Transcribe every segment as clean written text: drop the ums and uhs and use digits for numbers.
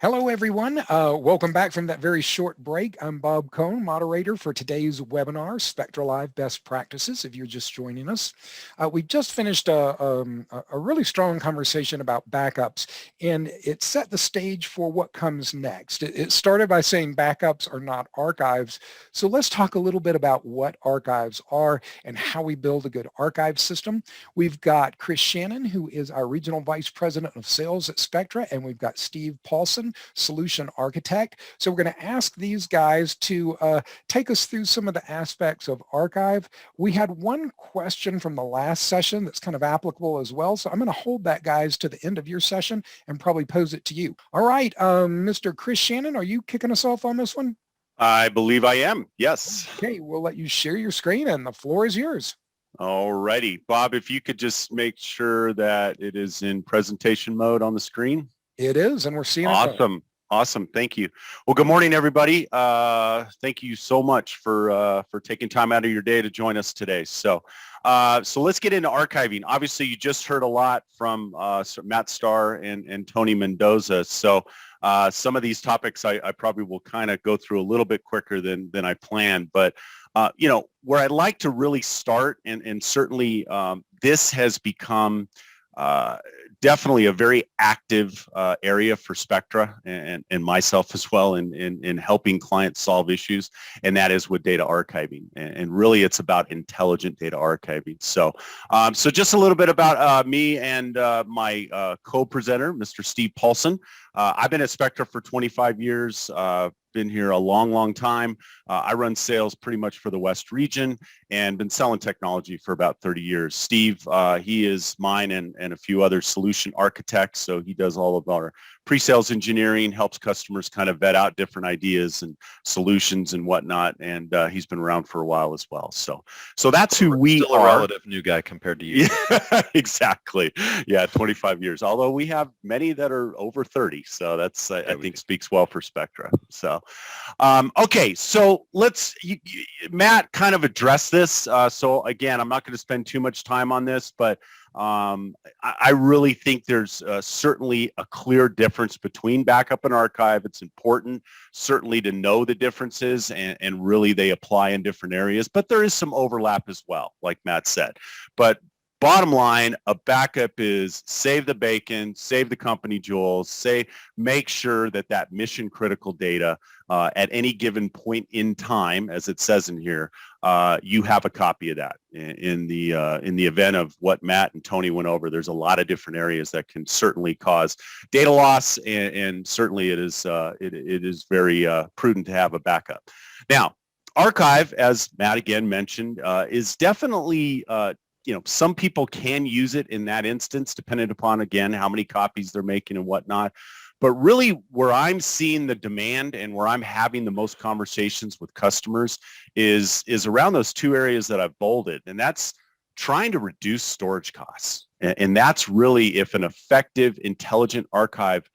Hello, everyone. Welcome back from that very short break. I'm Bob Cohn, moderator for today's webinar, SpectraLIVE Best Practices, if you're just joining us. We just finished a really strong conversation about backups, and it set the stage for what comes next. It started by saying backups are not archives. So let's talk a little bit about what archives are and how we build a good archive system. We've got Chris Shannon, who is our Regional Vice President of Sales at Spectra, and we've got Steve Paulson, Solution Architect. So we're going to ask these guys to take us through some of the aspects of archive. We had one question from the last session that's kind of applicable as well. So I'm going to hold that, guys, to the end of your session and probably pose it to you. All right, Mr. Chris Shannon, are you kicking us off on this one? I believe I am, yes. Okay, we'll let you share your screen and the floor is yours. All righty. Bob, if you could just make sure that it is in presentation mode on the screen. It is, and we're seeing it. Awesome. Thank you. Well, good morning, everybody. Thank you so much for taking time out of your day to join us today. So let's get into archiving. Obviously, you just heard a lot from Matt Starr and Tony Mendoza. So some of these topics I probably will kind of go through a little bit quicker than I planned. But where I'd like to really start, and certainly this has become definitely a very active area for Spectra and myself as well in helping clients solve issues, and that is with data archiving. And really it's about intelligent data archiving. So just a little bit about me and my co-presenter, Mr. Steve Paulson. I've been at Spectra for 25 years. Been here a long time. I run sales pretty much for the West region and been selling technology for about 30 years. Steve, he is mine and a few other solution architects. So he does all of our pre-sales engineering, helps customers kind of vet out different ideas and solutions and whatnot. And he's been around for a while as well. So that's who we still are. A relative new guy compared to you. Yeah, exactly. Yeah, 25 years. Although we have many that are over 30. So that's, I think, speaks well for Spectra. So, okay. So Matt kind of addressed this. So again, I'm not going to spend too much time on this, but I really think there's certainly a clear difference between backup and archive. It's important certainly to know the differences, and really they apply in different areas, but there is some overlap as well, like Matt said. But bottom line, a backup is save the bacon, save the company jewels, make sure that mission critical data at any given point in time, as it says in here, you have a copy of that. In the event of what Matt and Tony went over, there's a lot of different areas that can certainly cause data loss, and certainly it is very prudent to have a backup. Now, archive, as Matt again mentioned, is definitely some people can use it in that instance, depending upon, again, how many copies they're making and whatnot. But really where I'm seeing the demand and where I'm having the most conversations with customers is around those two areas that I've bolded. And that's trying to reduce storage costs. And that's really, if an effective, intelligent archive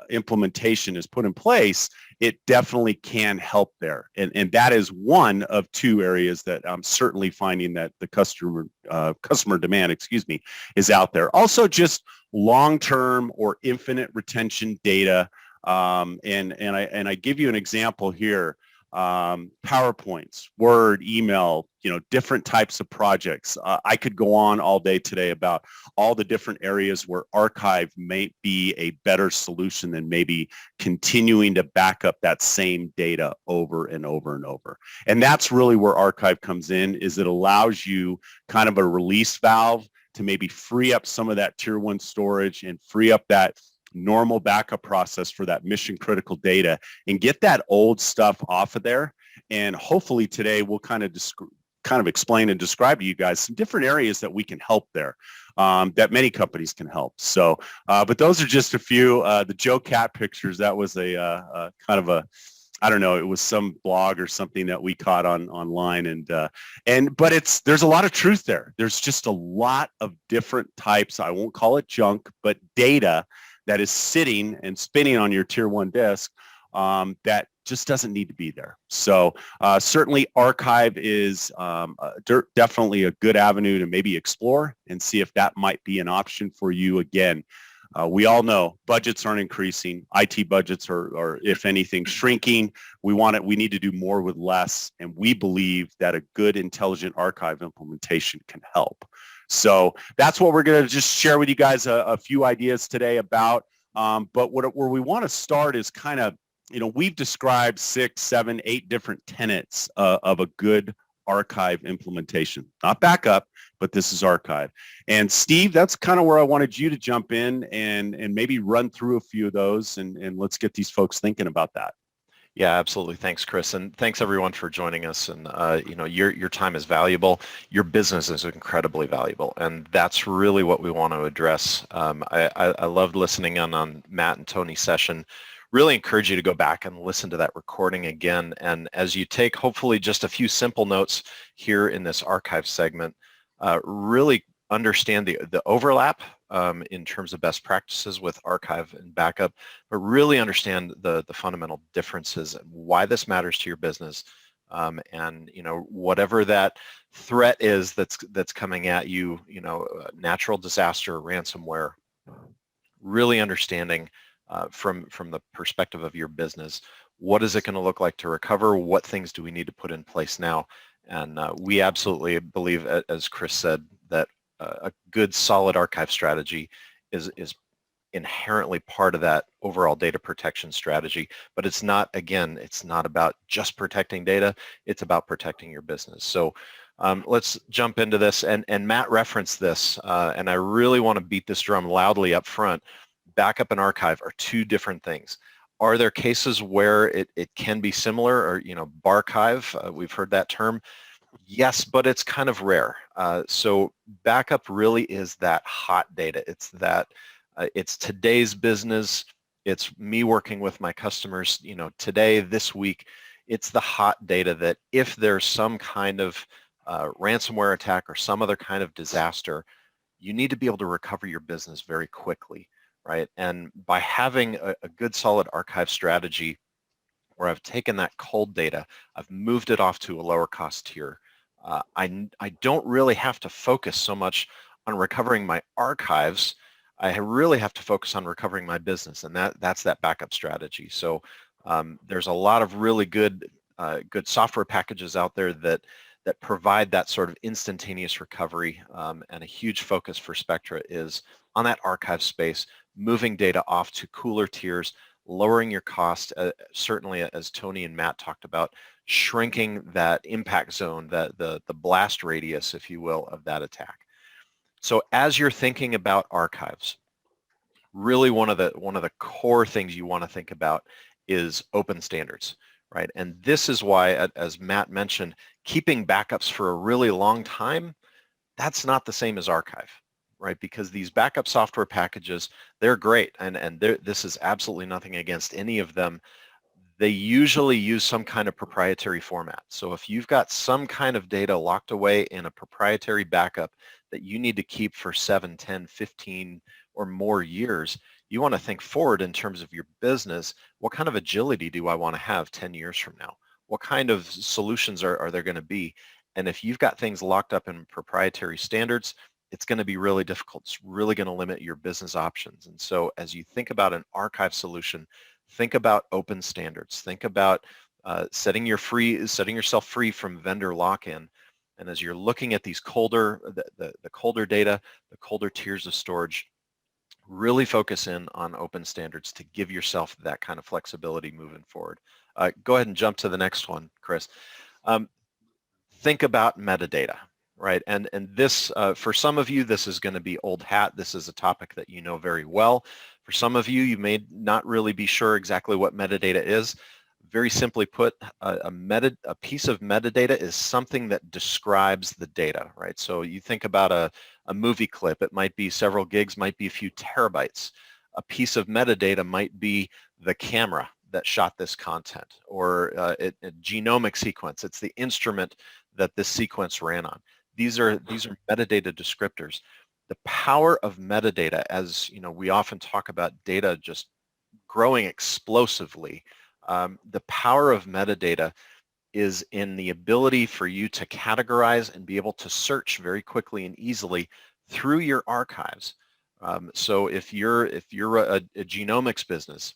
implementation is put in place, it definitely can help there. And that is one of two areas that I'm certainly finding that the customer demand, is out there. Also, just long-term or infinite retention data. And I give you an example here. PowerPoints, Word, email, different types of projects. I could go on all day today about all the different areas where archive may be a better solution than maybe continuing to back up that same data over and over and over. And that's really where archive comes in, is it allows you kind of a release valve to maybe free up some of that tier 1 storage and free up that normal backup process for that mission critical data and get that old stuff off of there. And hopefully today we'll kind of explain and describe to you guys some different areas that we can help there, that many companies can help. So, but those are just a few. The Joe Cat pictures, that was a kind of a, I don't know, it was some blog or something that we caught online, but there's a lot of truth there. There's just a lot of different types, I won't call it junk, but data that is sitting and spinning on your tier 1 disk that just doesn't need to be there. So certainly archive is definitely a good avenue to maybe explore and see if that might be an option for you. Again, We all know budgets aren't increasing. IT budgets are, if anything, shrinking. We need to do more with less, and we believe that a good intelligent archive implementation can help. So that's what we're going to just share with you guys a few ideas today about. But where we want to start is kind of, we've described 6, 7, 8 different tenets of a good archive implementation. Not backup, but this is archive. And Steve, that's kind of where I wanted you to jump in and maybe run through a few of those, and let's get these folks thinking about that. Yeah, absolutely. Thanks, Chris, and thanks everyone for joining us. And your time is valuable. Your business is incredibly valuable, and that's really what we want to address. I loved listening on Matt and Tony's session. Really encourage you to go back and listen to that recording again. And as you take hopefully just a few simple notes here in this archive segment, really understand the overlap in terms of best practices with archive and backup, but really understand the fundamental differences and why this matters to your business. And whatever that threat is that's coming at you, natural disaster, ransomware, really understanding from the perspective of your business, what is it going to look like to recover? What things do we need to put in place now? And we absolutely believe, as Chris said, that a good solid archive strategy is inherently part of that overall data protection strategy. But it's not about just protecting data. It's about protecting your business. So let's jump into this. And Matt referenced this, and I really want to beat this drum loudly up front. Backup and archive are two different things. Are there cases where it can be similar, or barchive? We've heard that term. Yes, but it's kind of rare. So backup really is that hot data. It's that it's today's business. It's me working with my customers. Today, this week, it's the hot data that if there's some kind of ransomware attack or some other kind of disaster, you need to be able to recover your business very quickly, right? And by having a good solid archive strategy where I've taken that cold data, I've moved it off to a lower cost tier, I don't really have to focus so much on recovering my archives. I really have to focus on recovering my business, and that's that backup strategy. So there's a lot of really good software packages out there that provide that sort of instantaneous recovery, and a huge focus for Spectra is on that archive space, moving data off to cooler tiers, lowering your cost, certainly as Tony and Matt talked about, shrinking that impact zone, the blast radius, if you will, of that attack. So as you're thinking about archives, really one of the core things you want to think about is open standards, right? And this is why, as Matt mentioned, keeping backups for a really long time, that's not the same as archive, right? Because these backup software packages, they're great, and this is absolutely nothing against any of them. They usually use some kind of proprietary format. So if you've got some kind of data locked away in a proprietary backup that you need to keep for 7, 10, 15 or more years, you want to think forward in terms of your business. What kind of agility do I want to have 10 years from now? What kind of solutions are there going to be? And if you've got things locked up in proprietary standards, it's going to be really difficult. It's really going to limit your business options. And so as you think about an archive solution, think about open standards. Think about setting yourself free from vendor lock-in. And as you're looking at these colder data, the colder tiers of storage, really focus in on open standards to give yourself that kind of flexibility moving forward. Go ahead and jump to the next one, Chris. Think about metadata, right? And this, for some of you, this is going to be old hat. This is a topic that you know very well. For some of you, you may not really be sure exactly what metadata is. Very simply put, a piece of metadata is something that describes the data, right? So you think about a movie clip. It might be several gigs, might be a few terabytes. A piece of metadata might be the camera that shot this content, or a genomic sequence. It's the instrument that this sequence ran on. These are metadata descriptors. The power of metadata, as we often talk about data just growing explosively. The power of metadata is in the ability for you to categorize and be able to search very quickly and easily through your archives So if you're a genomics business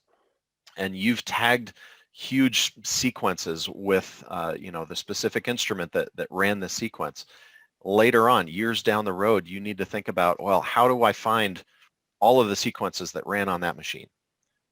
and you've tagged huge sequences with the specific instrument that ran the sequence, later on, years down the road, you need to think about, well, how do I find all of the sequences that ran on that machine?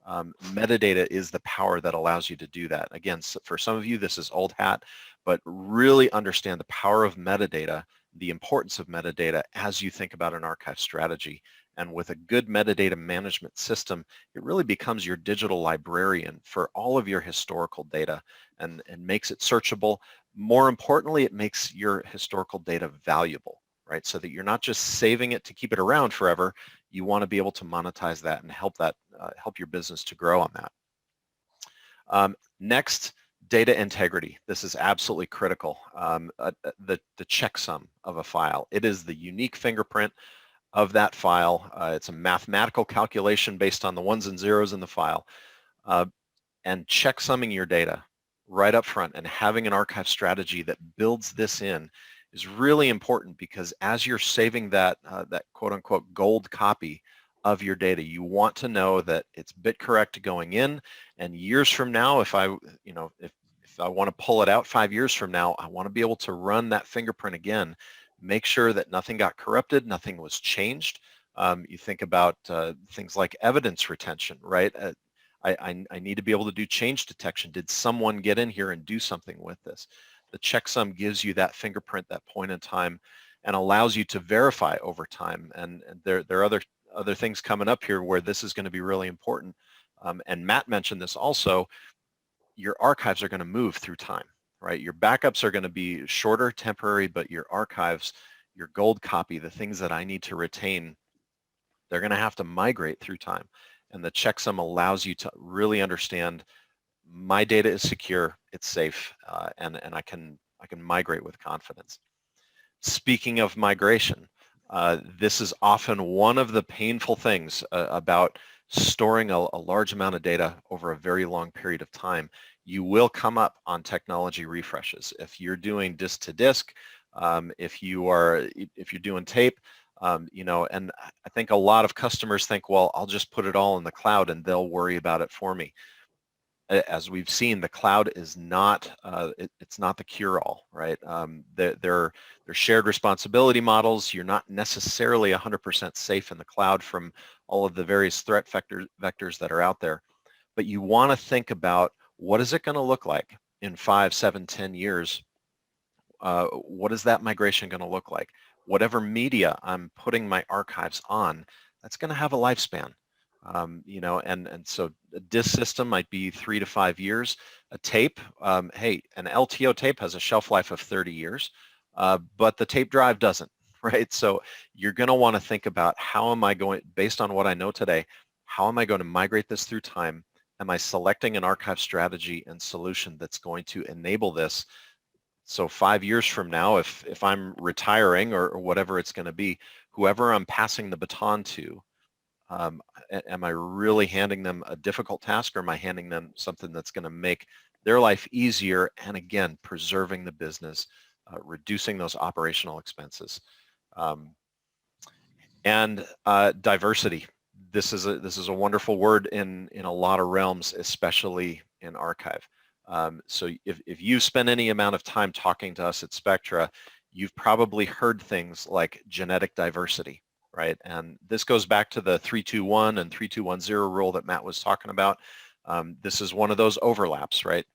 Metadata is the power that allows you to do that. Again, for some of you, this is old hat, but really understand the power of metadata, the importance of metadata as you think about an archive strategy. And with a good metadata management system, it really becomes your digital librarian for all of your historical data and makes it searchable. More importantly, it makes your historical data valuable, right? So that you're not just saving it to keep it around forever. You want to be able to monetize that and help your business to grow on that. Next, data integrity. This is absolutely critical. The checksum of a file. It is the unique fingerprint of that file. It's a mathematical calculation based on the ones and zeros in the file. And checksumming your data right up front and having an archive strategy that builds this in is really important, because as you're saving that quote-unquote gold copy of your data, you want to know that it's bit correct going in, and years from now, if I want to pull it out 5 years from now, I want to be able to run that fingerprint again, make sure that nothing got corrupted, nothing was changed. You think about things like evidence retention, right? I need to be able to do change detection. Did someone get in here and do something with this? The checksum gives you that fingerprint, that point in time, and allows you to verify over time. And there are other things coming up here where this is going to be really important. And Matt mentioned this also. Your archives are going to move through time, right? Your backups are going to be shorter, temporary, but your archives, your gold copy, the things that I need to retain, they're going to have to migrate through time. And the checksum allows you to really understand my data is secure, it's safe, and I can migrate with confidence. Speaking of migration, this is often one of the painful things about storing a large amount of data over a very long period of time. You will come up on technology refreshes. If you're doing disk to disk, if you're doing tape, and I think a lot of customers think, well, I'll just put it all in the cloud and they'll worry about it for me. As we've seen, the cloud is not, it's not the cure-all, right? They're shared responsibility models. You're not necessarily 100% safe in the cloud from all of the various threat vectors that are out there. But you want to think about, what is it going to look like in 5, 7, 10 years? What is that migration going to look like? Whatever media I'm putting my archives on, that's going to have a lifespan. And so a disk system might be 3 to 5 years. A tape, hey, an LTO tape has a shelf life of 30 years, but the tape drive doesn't, right? So you're going to want to think about, how am I going, based on what I know today, how am I going to migrate this through time? Am I selecting an archive strategy and solution that's going to enable this? So 5 years from now, if I'm retiring or whatever it's going to be, whoever I'm passing the baton to, am I really handing them a difficult task, or am I handing them something that's going to make their life easier, and again, preserving the business, reducing those operational expenses? And diversity. This is a wonderful word in a lot of realms, especially in archive. So if you spend any amount of time talking to us at Spectra, you've probably heard things like genetic diversity, right? And this goes back to the 321 and 3210 rule that Matt was talking about. This is one of those overlaps, right?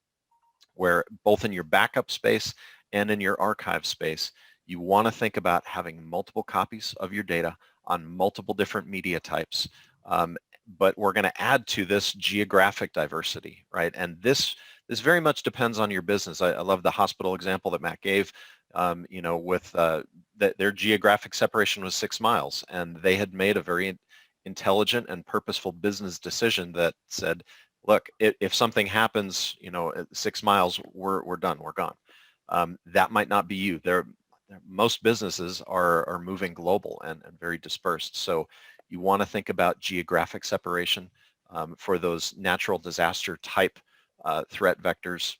Where both in your backup space and in your archive space, you want to think about having multiple copies of your data on multiple different media types. But we're going to add to this geographic diversity, right? And this very much depends on your business. I love the hospital example that Matt gave. With their geographic separation was 6 miles, and they had made a very intelligent and purposeful business decision that said, look, if something happens, at 6 miles, we're done, we're gone. That might not be you. Most businesses are moving global and very dispersed. So you want to think about geographic separation for those natural disaster type threat vectors.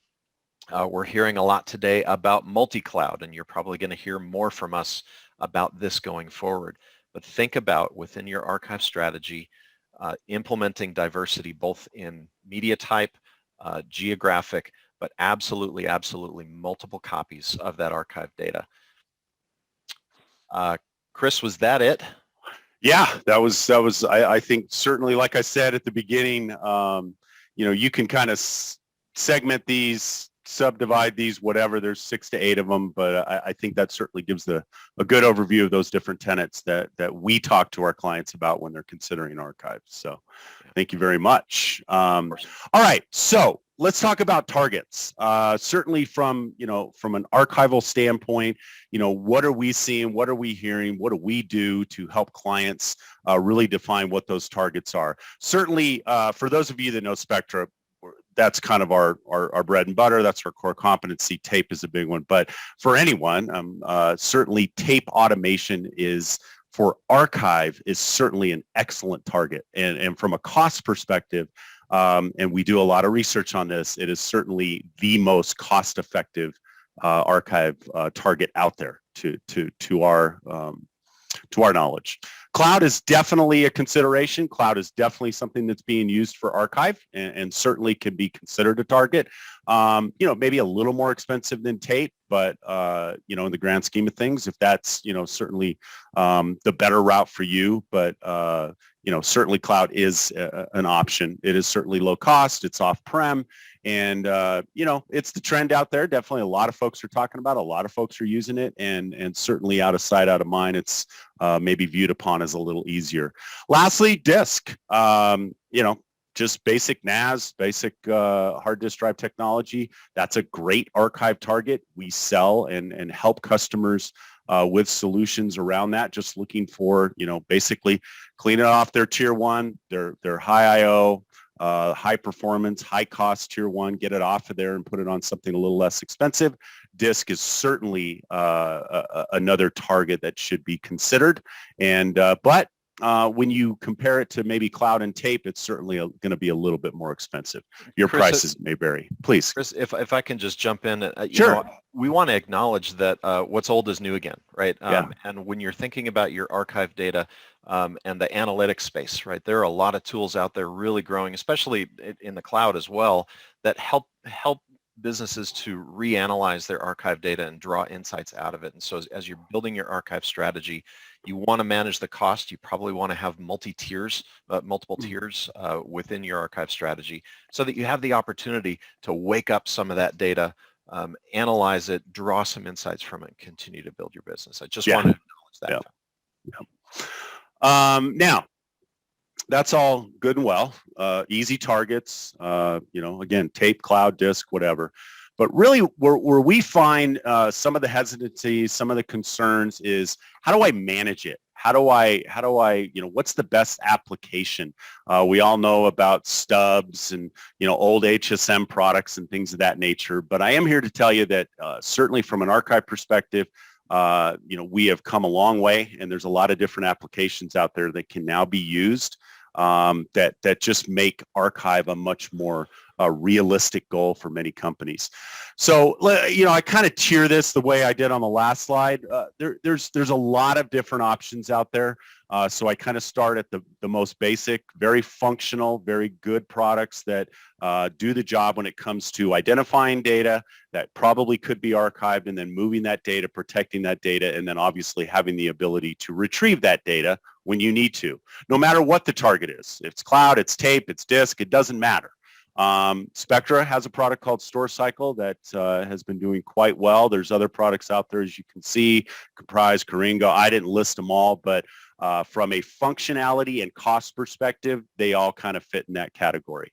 We're hearing a lot today about multi-cloud, and you're probably going to hear more from us about this going forward. but think about within your archive strategy, implementing diversity both in media type, geographic, but absolutely, absolutely multiple copies of that archive data. Chris, was that it? Yeah, that was, I think certainly, like I said at the beginning, you can kind of segment these, subdivide these, whatever, there's 6 to 8 of them, but I think that certainly gives a good overview of those different tenets that we talk to our clients about when they're considering archives. So thank you very much. All right, so let's talk about targets. Certainly from an archival standpoint, what are we seeing? What are we hearing? What do we do to help clients really define what those targets are? Certainly, for those of you that know Spectra, that's kind of our bread and butter. That's our core competency. Tape is a big one. But for anyone, certainly tape automation for archive is certainly an excellent target. And from a cost perspective, and we do a lot of research on this, it is certainly the most cost-effective archive target out there to our knowledge. Cloud is definitely a consideration. Cloud is definitely something that's being used for archive and certainly can be considered a target. Maybe a little more expensive than tape, but in the grand scheme of things, if that's certainly the better route for you, but certainly cloud is an option. It is certainly low cost. It's off-prem. And, it's the trend out there. Definitely a lot of folks are talking about it. A lot of folks are using it. And certainly out of sight, out of mind, it's maybe viewed upon as a little easier. Lastly, disk. Just basic NAS, basic hard disk drive technology. That's a great archive target. We sell and help customers with solutions around that, just looking for, basically cleaning off their tier 1, their high IO, high performance, high cost tier 1, get it off of there and put it on something a little less expensive. Disk is certainly another target that should be considered. And but when you compare it to maybe cloud and tape, it's certainly going to be a little bit more expensive. Your Chris, prices may vary. Please. Chris, if I can just jump in, Sure. We want to acknowledge that what's old is new again, right? Yeah. And when you're thinking about your archive data and the analytics space, right, there are a lot of tools out there really growing, especially in the cloud as well, that help businesses to reanalyze their archive data and draw insights out of it. And so as you're building your archive strategy, you want to manage the cost. You probably want to have multiple tiers within your archive strategy so that you have the opportunity to wake up some of that data, analyze it, draw some insights from it, and continue to build your business. I just want to acknowledge that. Now, that's all good and well. Easy targets, again, tape, cloud, disk, whatever. But really where we find some of the hesitancies, some of the concerns is, how do I manage it? How do I, what's the best application? We all know about stubs and, old HSM products and things of that nature. But I am here to tell you that certainly from an archive perspective, we have come a long way, and there's a lot of different applications out there that can now be used that just make archive a much more realistic goal for many companies. So, I kind of tier this the way I did on the last slide. There's a lot of different options out there. So I kind of start at the most basic, very functional, very good products that do the job when it comes to identifying data that probably could be archived, and then moving that data, protecting that data, and then obviously having the ability to retrieve that data when you need to, no matter what the target is. If it's cloud, it's tape, it's disk, it doesn't matter. Spectra has a product called StoreCycle that has been doing quite well. There's other products out there, as you can see, Comprise, Coringo. I didn't list them all, but from a functionality and cost perspective, they all kind of fit in that category.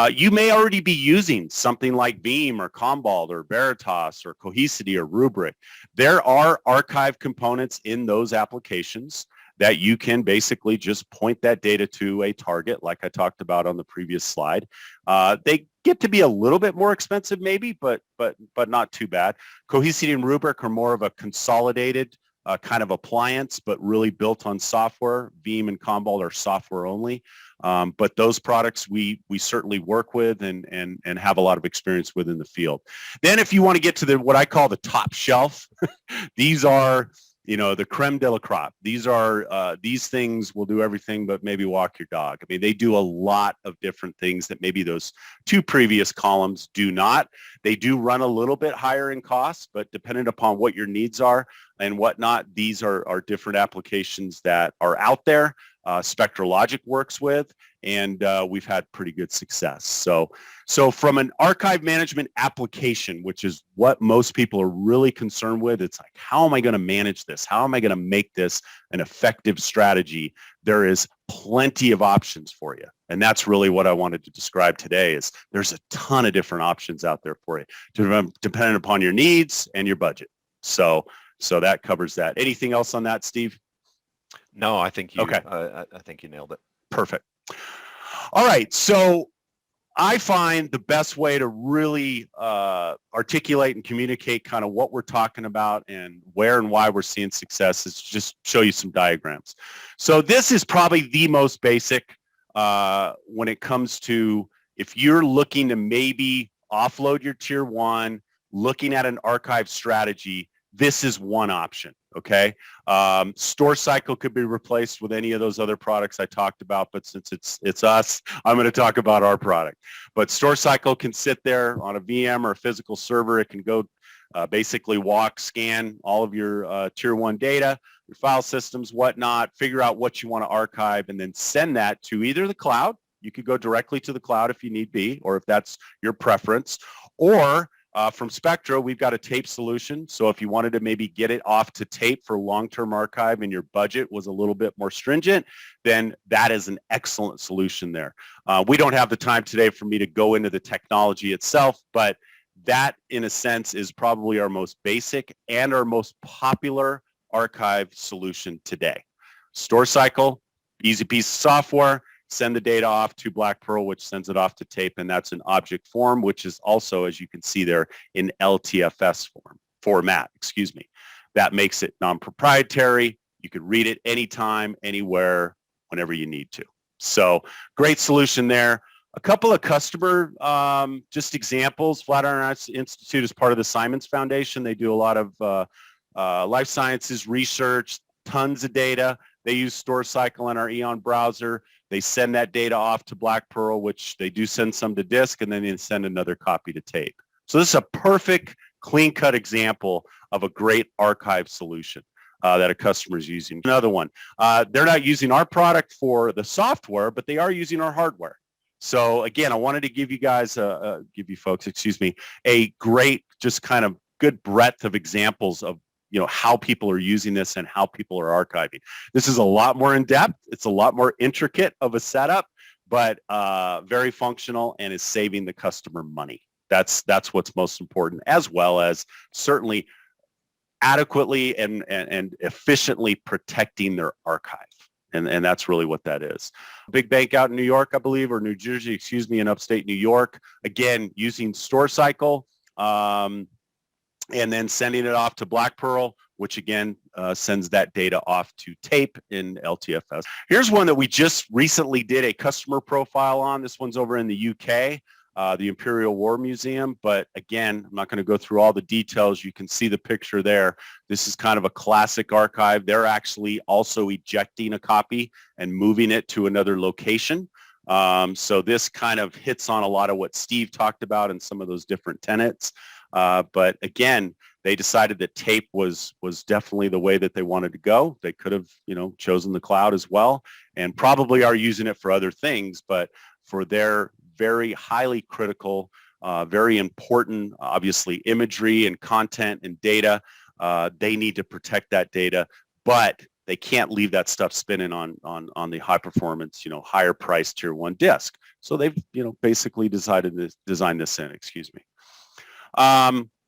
You may already be using something like Veeam or Commvault or Veritas or Cohesity or Rubrik. There are archive components in those applications that you can basically just point that data to a target, like I talked about on the previous slide. They get to be a little bit more expensive maybe, but not too bad. Cohesity and Rubrik are more of a consolidated kind of appliance, but really built on software. Veeam and Commvault are software only. But those products we certainly work with and have a lot of experience with in the field. Then if you want to get to what I call the top shelf, these are the creme de la crop. These things will do everything but maybe walk your dog. I mean, they do a lot of different things that maybe those two previous columns do not. They do run a little bit higher in cost, but depending upon what your needs are and whatnot, these are different applications that are out there. SpectraLIVE works with, and we've had pretty good success. So from an archive management application, which is what most people are really concerned with, it's like, how am I going to manage this? How am I going to make this an effective strategy? There is plenty of options for you. And that's really what I wanted to describe today is there's a ton of different options out there for you, depending upon your needs and your budget. So that covers that. Anything else on that, Steve? No, I think you. Okay. I think you nailed it. Perfect. All right. So I find the best way to really articulate and communicate kind of what we're talking about and where and why we're seeing success is just show you some diagrams. So this is probably the most basic when it comes to if you're looking to maybe offload your tier one, looking at an archive strategy, this is one option. Okay. Store cycle could be replaced with any of those other products I talked about, but since it's us, I'm going to talk about our product. But store cycle can sit there on a VM or a physical server. It can go basically scan all of your tier one data, your file systems, whatnot, figure out what you want to archive, and then send that to either the cloud. You could go directly to the cloud if you need be, or if that's your preference, or from Spectra, we've got a tape solution. So if you wanted to maybe get it off to tape for long-term archive and your budget was a little bit more stringent, then that is an excellent solution there. We don't have the time today for me to go into the technology itself, but that in a sense is probably our most basic and our most popular archive solution today. Store cycle, easy piece of software. Send the data off to Black Pearl, which sends it off to tape, and that's an object form, which is also, as you can see there, in LTFS format. That makes it non-proprietary. You could read it anytime, anywhere, whenever you need to. So great solution there. A couple of customer just examples. Flatiron Institute is part of the Simons Foundation. They do a lot of life sciences research, tons of data. They use Store Cycle in our Eon browser. They send that data off to Black Pearl, which they do send some to disk, and then they send another copy to tape. So this is a perfect clean-cut example of a great archive solution that a customer is using. Another one, they're not using our product for the software, but they are using our hardware. So again, I wanted to give you guys, a great, just kind of good breadth of examples of how people are using this and how people are archiving. This is a lot more in depth. It's a lot more intricate of a setup, but very functional and is saving the customer money. That's what's most important, as well as certainly adequately and efficiently protecting their archive. And that's really what that is. Big bank out in New York, I believe, or New Jersey, in upstate New York, again, using Store Cycle, and then sending it off to Black Pearl, which again sends that data off to tape in LTFS. Here's one that we just recently did a customer profile on. This one's over in the UK, the Imperial War Museum. But again, I'm not going to go through all the details. You can see the picture there. This is kind of a classic archive. They're actually also ejecting a copy and moving it to another location. So this kind of hits on a lot of what Steve talked about and some of those different tenets. But again, they decided that tape was definitely the way that they wanted to go. They could have, chosen the cloud as well, and probably are using it for other things, but for their very highly critical, very important, obviously, imagery and content and data, they need to protect that data, but they can't leave that stuff spinning on the high performance, higher price tier one disk. So they've, basically decided to design this in,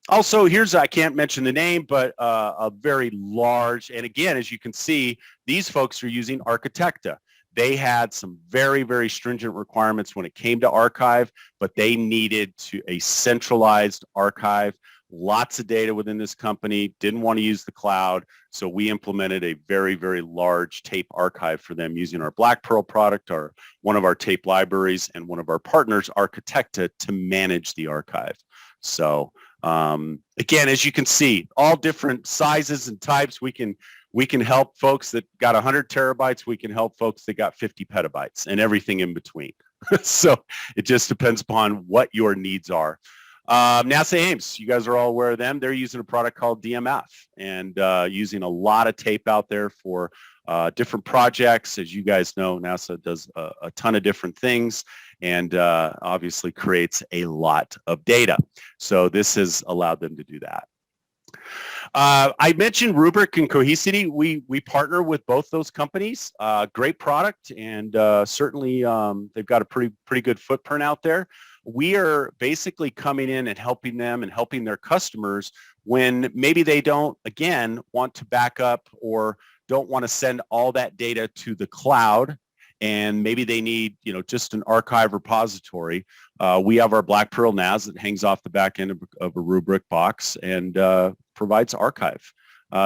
Also, I can't mention the name, but a very large, and again, as you can see, these folks are using Architecta. They had some very, very stringent requirements when it came to archive, but they needed a centralized archive, lots of data within this company, didn't want to use the cloud, so we implemented a very, very large tape archive for them using our Black Pearl product, one of our tape libraries, and one of our partners, Architecta, to manage the archive. So Again, as you can see, all different sizes and types. We can help folks that got 100 terabytes. We can help folks that got 50 petabytes and everything in between. So it just depends upon what your needs are. NASA Ames, you guys are all aware of them. They're using a product called DMF and using a lot of tape out there for different projects. As you guys know, NASA does a ton of different things and obviously creates a lot of data. So this has allowed them to do that. I mentioned Rubrik and Cohesity. We partner with both those companies. Great product, and certainly they've got a pretty good footprint out there. We are basically coming in and helping them and helping their customers when maybe they don't, again, want to back up or don't want to send all that data to the cloud, and maybe they need, just an archive repository. We have our Black Pearl NAS that hangs off the back end of a Rubrik box and provides archive.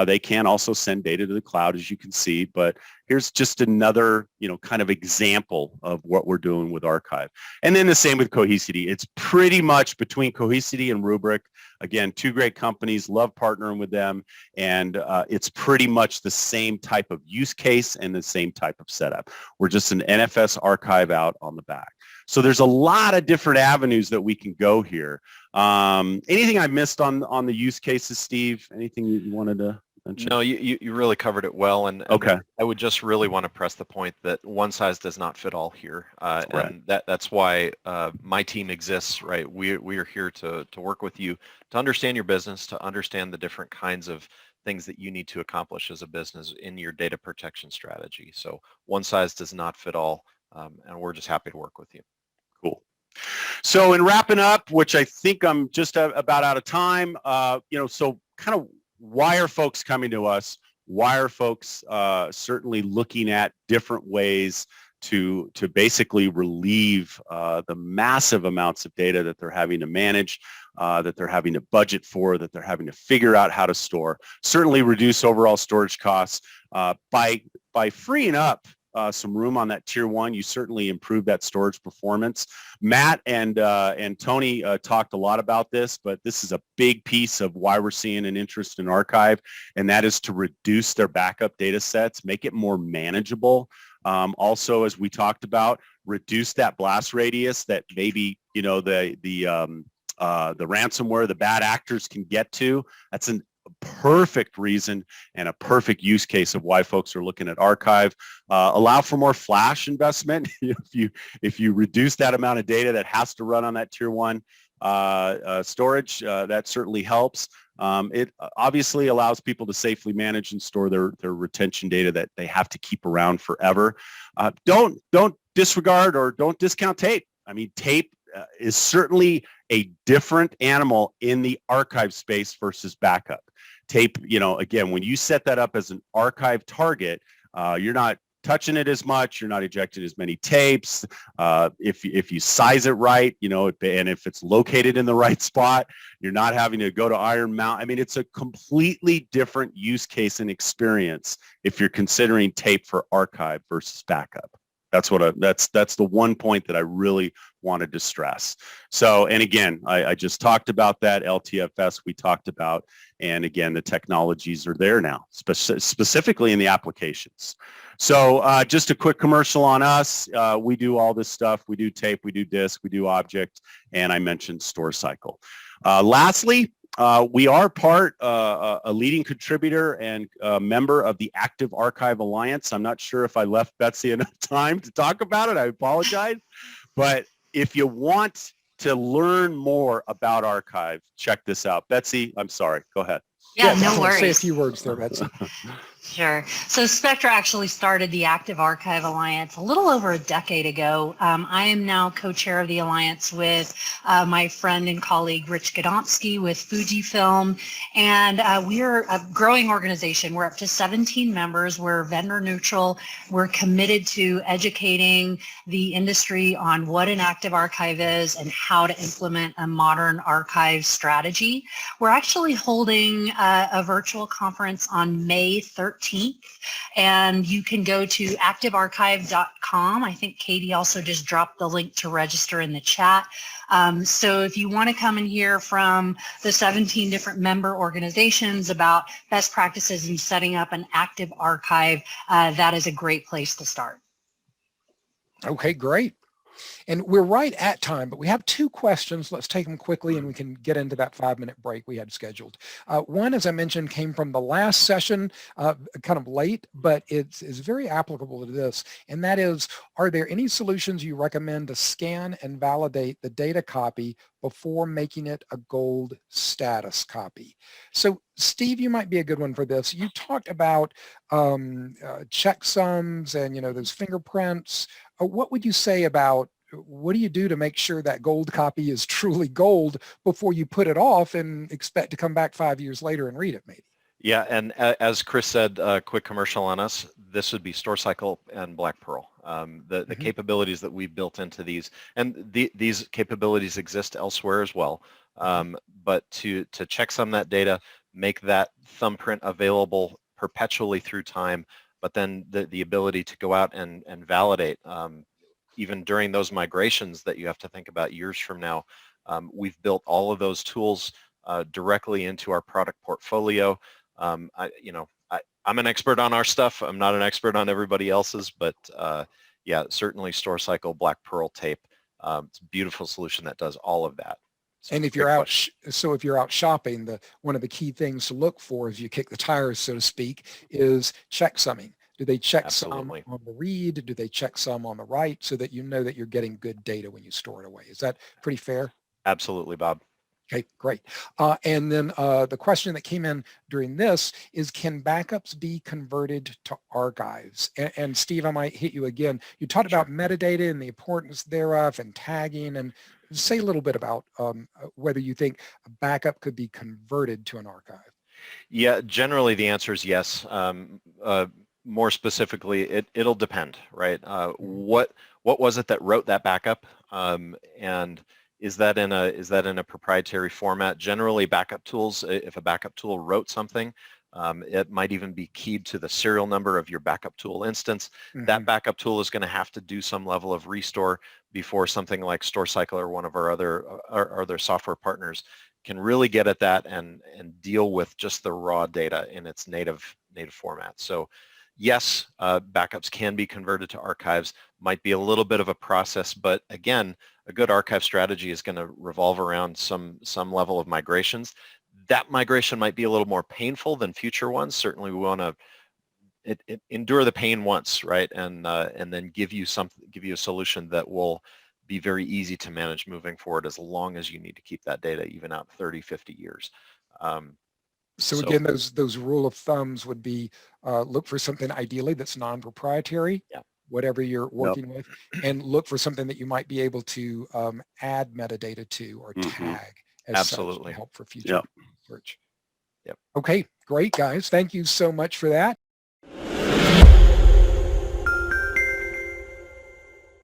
They can also send data to the cloud, as you can see, but here's just another, kind of example of what we're doing with archive. And then the same with Cohesity. It's pretty much between Cohesity and Rubrik. Again, two great companies, love partnering with them, and it's pretty much the same type of use case and the same type of setup. We're just an NFS archive out on the back. So there's a lot of different avenues that we can go here. Anything I missed on the use cases, Steve? Anything you wanted to mention? No, you really covered it well, and okay. I would just really want to press the point that one size does not fit all here, right. And that's why my team exists, right? We are here to work with you to understand your business, to understand the different kinds of things that you need to accomplish as a business in your data protection strategy. So one size does not fit all, and we're just happy to work with you. Cool. So in wrapping up, which I think I'm just about out of time, so kind of why are folks coming to us? Why are folks certainly looking at different ways to basically relieve the massive amounts of data that they're having to manage, that they're having to budget for, that they're having to figure out how to store? Certainly reduce overall storage costs by freeing up some room on that tier 1. You certainly improve that storage performance. Matt and Tony talked a lot about this, but this is a big piece of why we're seeing an interest in archive, and that is to reduce their backup data sets, make it more manageable. Also, as we talked about, reduce that blast radius that maybe the ransomware, the bad actors can get to. That's a perfect reason and a perfect use case of why folks are looking at archive. Allow for more flash investment. if you reduce that amount of data that has to run on that tier 1 storage, that certainly helps. It obviously allows people to safely manage and store their retention data that they have to keep around forever. Don't disregard or don't discount tape. I mean, tape is certainly a different animal in the archive space versus backup. Tape, again, when you set that up as an archive target, you're not touching it as much, you're not ejecting as many tapes. If you size it right, and if it's located in the right spot, you're not having to go to Iron Mountain. I mean, it's a completely different use case and experience if you're considering tape for archive versus backup. That's the one point that I really wanted to stress. So, and again, I just talked about that. LTFS we talked about, and again, the technologies are there now, specifically in the applications. So just a quick commercial on us. We do all this stuff. We do tape, we do disk, we do object, and I mentioned StoreCycle. Lastly, we are a leading contributor and member of the Active Archive Alliance. I'm not sure if I left Betsy enough time to talk about it. I apologize. But if you want to learn more about archive, check this out. Betsy, I'm sorry. Go ahead. Yeah, no worries. Say a few words there, Betsy. Sure. So Spectra actually started the Active Archive Alliance a little over a decade ago. I am now co-chair of the Alliance with my friend and colleague Rich Gadomski with Fujifilm, and we are a growing organization. We're up to 17 members. We're vendor neutral. We're committed to educating the industry on what an active archive is and how to implement a modern archive strategy. We're actually holding a virtual conference on May 13th 14th, and you can go to activearchive.com. I think Katie also just dropped the link to register in the chat. So if you want to come and hear from the 17 different member organizations about best practices in setting up an active archive, that is a great place to start. Okay, great. And we're right at time, but we have 2 questions. Let's take them quickly and we can get into that 5-minute break we had scheduled. One, as I mentioned, came from the last session, kind of late, but it's very applicable to this. And that is, are there any solutions you recommend to scan and validate the data copy before making it a gold status copy? So Steve, you might be a good one for this. You talked about checksums and, those fingerprints. What would you say about what do you do to make sure that gold copy is truly gold before you put it off and expect to come back 5 years later and read it maybe? Yeah, and as Chris said, quick commercial on us, this would be StoreCycle and Black Pearl. The capabilities that we built into these, and these capabilities exist elsewhere as well, but to checksum that data, make that thumbprint available perpetually through time, but then the ability to go out and validate, even during those migrations that you have to think about years from now. We've built all of those tools directly into our product portfolio. I'm an expert on our stuff. I'm not an expert on everybody else's, but yeah, certainly StoreCycle Black Pearl tape. It's a beautiful solution that does all of that. So and if you're out, if you're out shopping, one of the key things to look for as you kick the tires, so to speak, is checksumming. Do they check some on the read? Do they check some on the write so that you know that you're getting good data when you store it away? Is that pretty fair? Absolutely, Bob. Okay, great. And then the question that came in during this is, can backups be converted to archives? And Steve, I might hit you again. You talked about metadata and the importance thereof and tagging, and say a little bit about whether you think a backup could be converted to an archive. Yeah, generally the answer is yes. More specifically, it'll depend, right? What was it that wrote that backup, and is that in a proprietary format? Generally, backup tools, if a backup tool wrote something, it might even be keyed to the serial number of your backup tool instance. That backup tool is going to have to do some level of restore before something like StoreCycle or one of our other software partners can really get at that and deal with just the raw data in its native format. So yes, backups can be converted to archives. Might be a little bit of a process, but again, a good archive strategy is going to revolve around some level of migrations. That migration might be a little more painful than future ones. Certainly we want to endure the pain once, right? And then give you a solution that will be very easy to manage moving forward, as long as you need to keep that data even out 30, 50 years. So again, those rule of thumbs would be look for something ideally that's non-proprietary, whatever you're working with, and look for something that you might be able to add metadata to or tag as such to help for future research. Okay, great guys. Thank you so much for that.